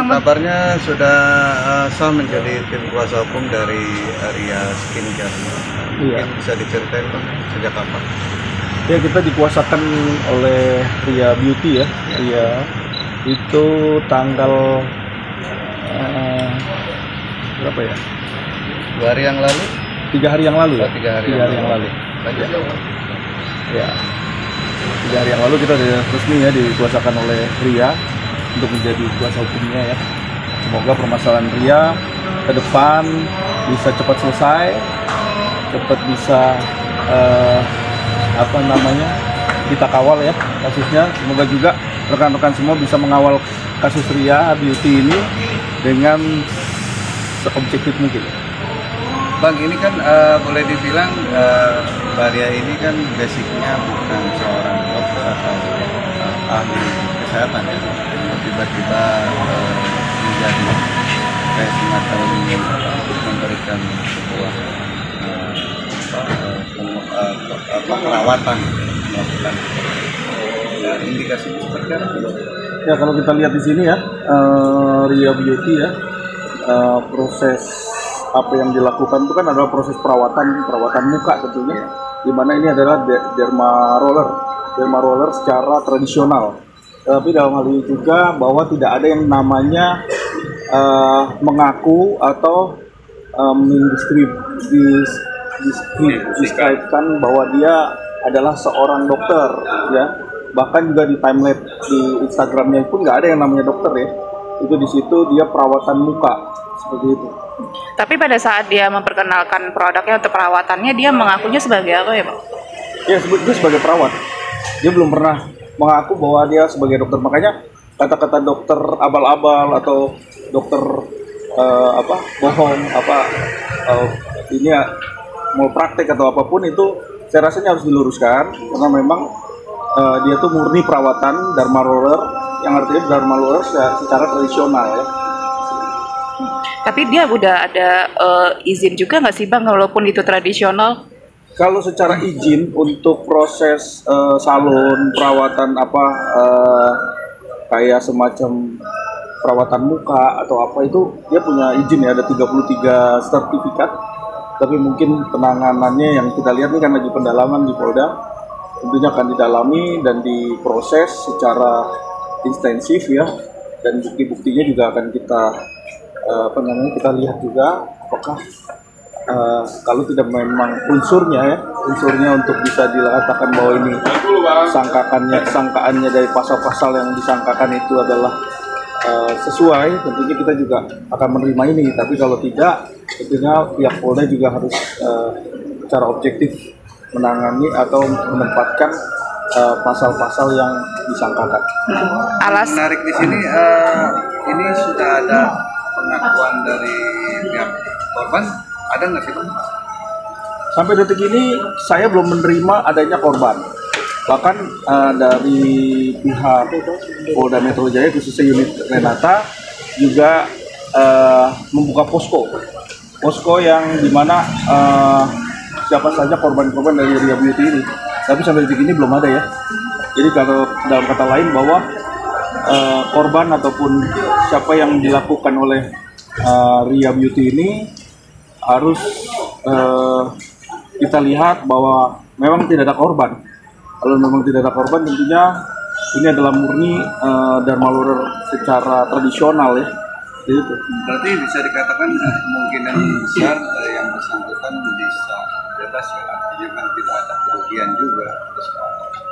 teman-teman? Kabarnya sudah sah menjadi tim kuasa hukum dari Ria Skincare. Iya. Mungkin bisa diceritain Bang, sejak kapan? Ya, kita dikuasakan oleh Ria Beauty ya. Ria itu tanggal berapa ya? 2 hari yang lalu? 3 hari yang lalu ya? Oh, 3 hari yang lalu. Lanjut. Ya. 3 hari yang lalu kita sudah resmi ya dikuasakan oleh Ria untuk menjadi kuasa hukumnya ya. Semoga permasalahan Ria ke depan bisa cepat selesai, cepat bisa kita kawal ya kasusnya. Semoga juga rekan-rekan semua bisa mengawal kasus Ria Beauty ini dengan seobjektif mungkin. Bang, ini kan boleh dibilang Mbak Ria ini kan basicnya bukan seorang dokter atau ahli kesehatan ya. Tiba-tiba menjadi kayak semacam memberikan sebuah perawatan, melakukan indikasi seperti apa? Ya, kalau kita lihat di sini ya, Ria Beauty ya, proses apa yang dilakukan itu kan adalah proses perawatan muka tentunya, di mana ini adalah derma roller secara tradisional. Tapi dalam hal ini juga bahwa tidak ada yang namanya mengaku atau mendeskripsikan bahwa dia adalah seorang dokter ya. Bahkan juga di timeline di Instagramnya pun nggak ada yang namanya dokter ya. Itu di situ dia perawatan muka seperti itu. Tapi pada saat dia memperkenalkan produknya untuk perawatannya, dia mengakunya sebagai apa ya, Pak? Ya, dia sebagai perawat. Dia belum pernah mengaku bahwa dia sebagai dokter. Makanya kata-kata dokter abal-abal atau dokter bohong ini ya, mau praktek atau apapun itu saya rasanya harus diluruskan karena memang dia tuh murni perawatan derma roller, yang artinya derma roller secara tradisional ya. Tapi dia udah ada izin juga nggak sih Bang, walaupun itu tradisional? Kalau secara izin untuk proses salon perawatan kayak semacam perawatan muka atau apa itu dia punya izin ya, ada 33 sertifikat. Tapi mungkin penanganannya yang kita lihat ini kan lagi pendalaman di Polda, tentunya akan didalami dan diproses secara intensif ya, dan bukti-buktinya juga akan kita kita lihat juga apakah kalau tidak memang unsurnya untuk bisa dikatakan bahwa ini sangkaannya dari pasal-pasal yang disangkakan itu adalah sesuai, tentunya kita juga akan menerima ini. Tapi kalau tidak, tentunya pihak Polda juga harus secara objektif menangani atau menempatkan pasal-pasal yang disangkakan. Menarik di sini, ini sudah ada pengakuan dari pihak korban, ada nggak sih Bang? Sampai detik ini saya belum menerima adanya korban. Bahkan dari pihak Polda Metro Jaya khususnya unit Renata juga membuka posko yang dimana siapa saja korban-korban dari Ria Beauty ini. Tapi sampai detik ini belum ada ya. Jadi kalau dalam kata lain bahwa korban ataupun siapa yang dilakukan oleh Ria Beauty ini harus kita lihat bahwa memang tidak ada korban. Kalau memang tidak ada korban, tentunya ini adalah murni derma roller secara tradisional ya. Jadi itu. Berarti bisa dikatakan kemungkinan besar yang bersangkutan bisa bebas ya, artinya kan tidak ada kerugian juga, terus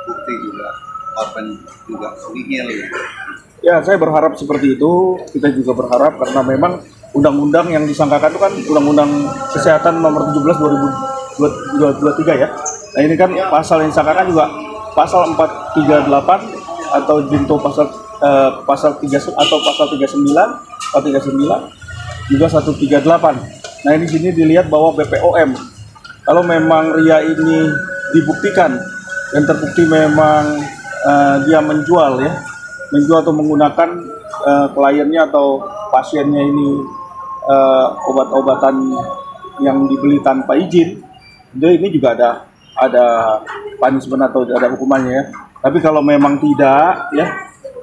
bukti juga, korban juga nihil ya. Ya, saya berharap seperti itu. Kita juga berharap karena memang undang-undang yang disangkakan itu kan Undang-Undang Kesehatan Nomor 17 2023 ya. Nah, ini kan pasal yang disangkakan juga pasal 438 atau junto pasal 3 atau pasal 39 juga 138. Nah, di sini dilihat bahwa BPOM kalau memang Ria ini dibuktikan dan terbukti memang dia menjual atau menggunakan kliennya atau pasiennya ini obat-obatan yang dibeli tanpa izin, jadi ini juga ada punishment atau ada hukumannya ya. Tapi kalau memang tidak ya,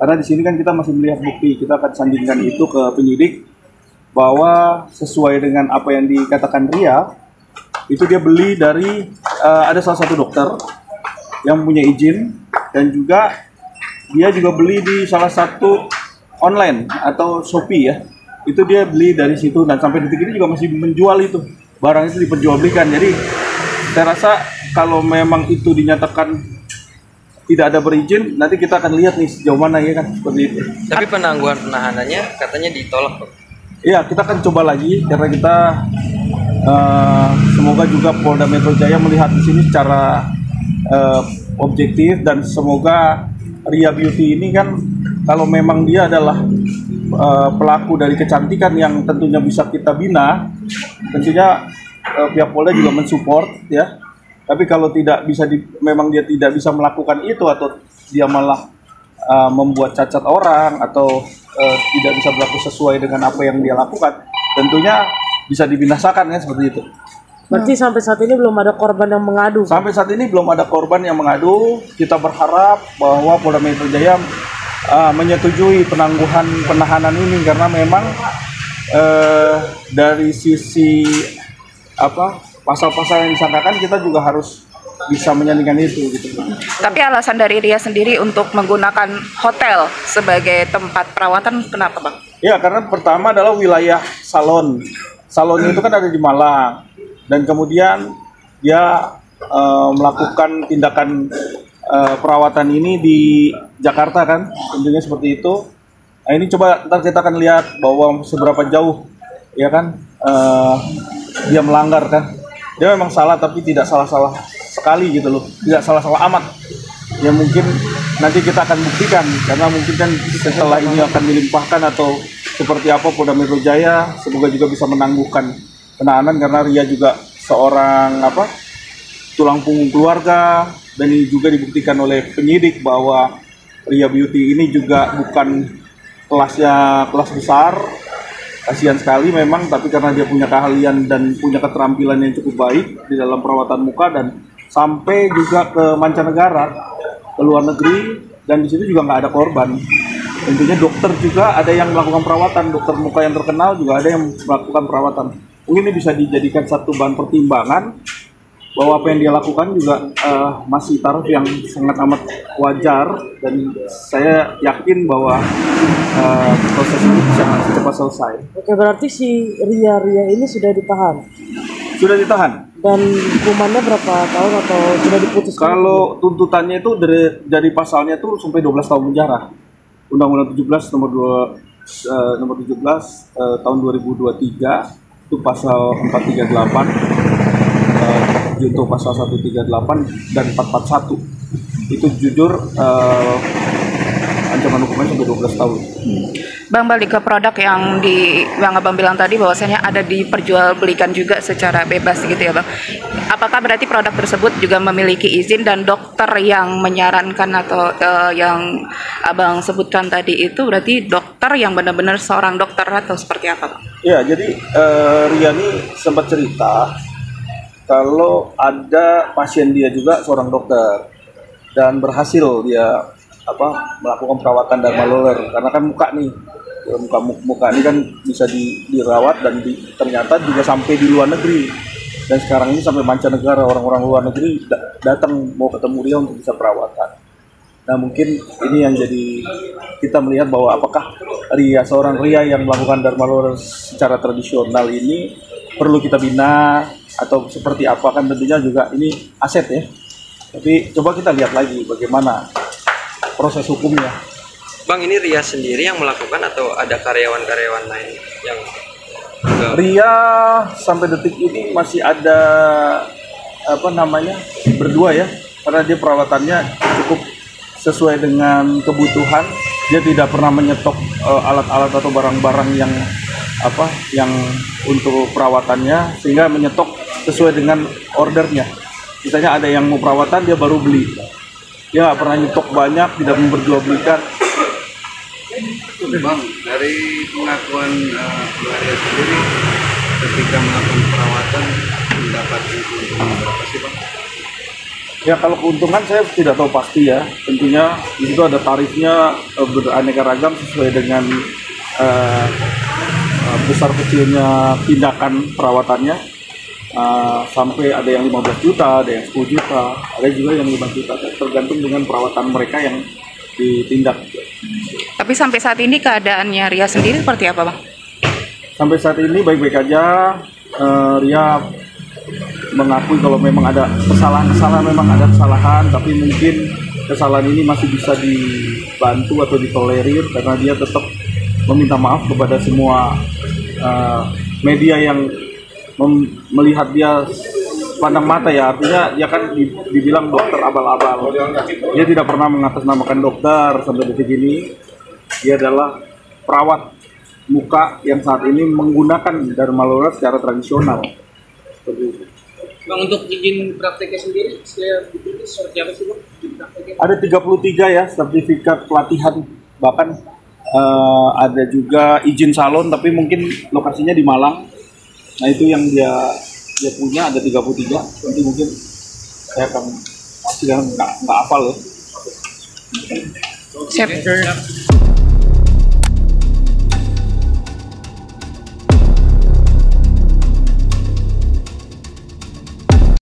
Karena di sini kan kita masih melihat bukti, kita akan sandingkan itu ke penyidik bahwa sesuai dengan apa yang dikatakan Ria, itu dia beli dari ada salah satu dokter yang punya izin, dan juga dia juga beli di salah satu online atau Shopee ya. Itu dia beli dari situ, dan sampai detik ini juga masih menjual itu. Barang itu diperjualbelikan. Jadi saya rasa kalau memang itu dinyatakan tidak ada berizin, nanti kita akan lihat nih sejauh mana ya kan, seperti itu. Tapi penangguhan penahanannya katanya ditolak, Pak. Iya, kita akan coba lagi karena kita semoga juga Polda Metro Jaya melihat di sini secara objektif, dan semoga Ria Beauty ini kan kalau memang dia adalah pelaku dari kecantikan yang tentunya bisa kita bina, tentunya pihak Polda juga mensupport ya. Tapi kalau tidak bisa memang dia tidak bisa melakukan itu, atau dia malah membuat cacat orang, atau tidak bisa berlaku sesuai dengan apa yang dia lakukan, tentunya bisa dibinasakan ya, seperti itu. Berarti sampai saat ini belum ada korban yang mengadu? Sampai saat ini belum ada korban yang mengadu. Kita berharap bahwa Polda Metro Jaya menyetujui penangguhan penahanan ini, karena memang dari sisi pasal-pasal yang disangkakan kita juga harus bisa menyandingkan itu gitu. Tapi alasan dari Ria sendiri untuk menggunakan hotel sebagai tempat perawatan kenapa, Bang? Ya, karena pertama adalah wilayah salon. Salonnya itu kan ada di Malang, dan kemudian dia melakukan tindakan perawatan ini di Jakarta kan, tentunya seperti itu. Nah, ini coba ntar kita akan lihat bahwa seberapa jauh ya kan dia melanggar kan. Dia memang salah, tapi tidak salah-salah sekali gitu loh, tidak salah-salah amat. Ya mungkin nanti kita akan buktikan, karena mungkin kan setelah ini akan dilimpahkan atau seperti apa Polda Metro Jaya, semoga juga bisa menangguhkan penahanan, karena Ria juga seorang tulang punggung keluarga, dan ini juga dibuktikan oleh penyidik bahwa Ria Beauty ini juga bukan kelas besar. Kasihan sekali memang, tapi karena dia punya keahlian dan punya keterampilan yang cukup baik di dalam perawatan muka, dan sampai juga ke mancanegara, ke luar negeri, dan di situ juga nggak ada korban. Tentunya dokter juga ada yang melakukan perawatan, dokter muka yang terkenal juga ada yang melakukan perawatan. Mungkin ini bisa dijadikan satu bahan pertimbangan bahwa apa yang dia lakukan juga masih taraf yang sangat amat wajar, dan saya yakin bahwa proses ini bisa cepat selesai. Oke, berarti si Ria ini sudah ditahan? Sudah ditahan. Dan hukumannya berapa tahun atau sudah diputuskan? Kalau tuntutannya itu dari pasalnya tuh sampai 12 tahun penjara. Undang-Undang 17 nomor 17 tahun 2023 itu pasal 438 junto pasal 138 dan 441. Itu jujur ancaman hukuman sampai 12 tahun. Bang, balik ke produk yang Bang Abang bilang tadi bahwasanya ada diperjualbelikan juga secara bebas gitu ya, Bang. Apakah berarti produk tersebut juga memiliki izin, dan dokter yang menyarankan atau yang Abang sebutkan tadi itu berarti dokter yang benar-benar seorang dokter atau seperti apa, Bang? Ya, jadi Ria ini sempat cerita kalau ada pasien dia juga seorang dokter, dan berhasil dia melakukan perawatan derma roller, karena kan muka ini kan bisa dirawat, dan ternyata juga sampai di luar negeri, dan sekarang ini sampai mancanegara, orang-orang luar negeri datang mau ketemu dia untuk bisa perawatan. Nah, mungkin ini yang jadi kita melihat bahwa apakah seorang Ria yang melakukan derma roller secara tradisional ini perlu kita bina atau seperti apa, kan tentunya juga ini aset ya. Tapi coba kita lihat lagi bagaimana proses hukumnya. Bang, ini Ria sendiri yang melakukan atau ada karyawan-karyawan lain yang Ria sampai detik ini masih ada berdua ya, karena dia perawatannya cukup sesuai dengan kebutuhan. Dia tidak pernah menyetok alat-alat atau barang-barang yang untuk perawatannya, sehingga menyetok sesuai dengan ordernya. Misalnya ada yang mau perawatan, dia baru beli. Dia nggak pernah nyetok banyak, tidak memperjualbelikan. Bang, dari pengakuan Maria sendiri ketika melakukan perawatan mendapatkan keuntungan berapa sih, Bang? Ya kalau keuntungan saya tidak tahu pasti ya. Tentunya di situ ada tarifnya beraneka ragam sesuai dengan besar kecilnya tindakan perawatannya. Sampai ada yang 15 juta, ada yang 10 juta, ada juga yang 5 juta. Tergantung dengan perawatan mereka yang ditindak. Tapi sampai saat ini keadaannya Ria sendiri seperti apa, Bang? Sampai saat ini baik-baik aja. Ria mengakui kalau memang ada kesalahan-kesalahan, memang ada kesalahan, tapi mungkin kesalahan ini masih bisa dibantu atau ditolerir karena dia tetap meminta maaf kepada semua media yang melihat dia pandang mata ya. Artinya dia kan dibilang dokter abal-abal. Dia tidak pernah mengatasnamakan dokter sampai detik ini. Dia adalah perawat muka yang saat ini menggunakan dermalura secara tradisional. Seperti itu. Bang, untuk izin prakteknya sendiri, saya butuh seperti apa sih, Bang? Ada 33 ya sertifikat pelatihan, bahkan ada juga izin salon, tapi mungkin lokasinya di Malang. Nah itu yang dia punya, ada 33. Nanti mungkin saya akan kasih, nggak hafal ya. Siap.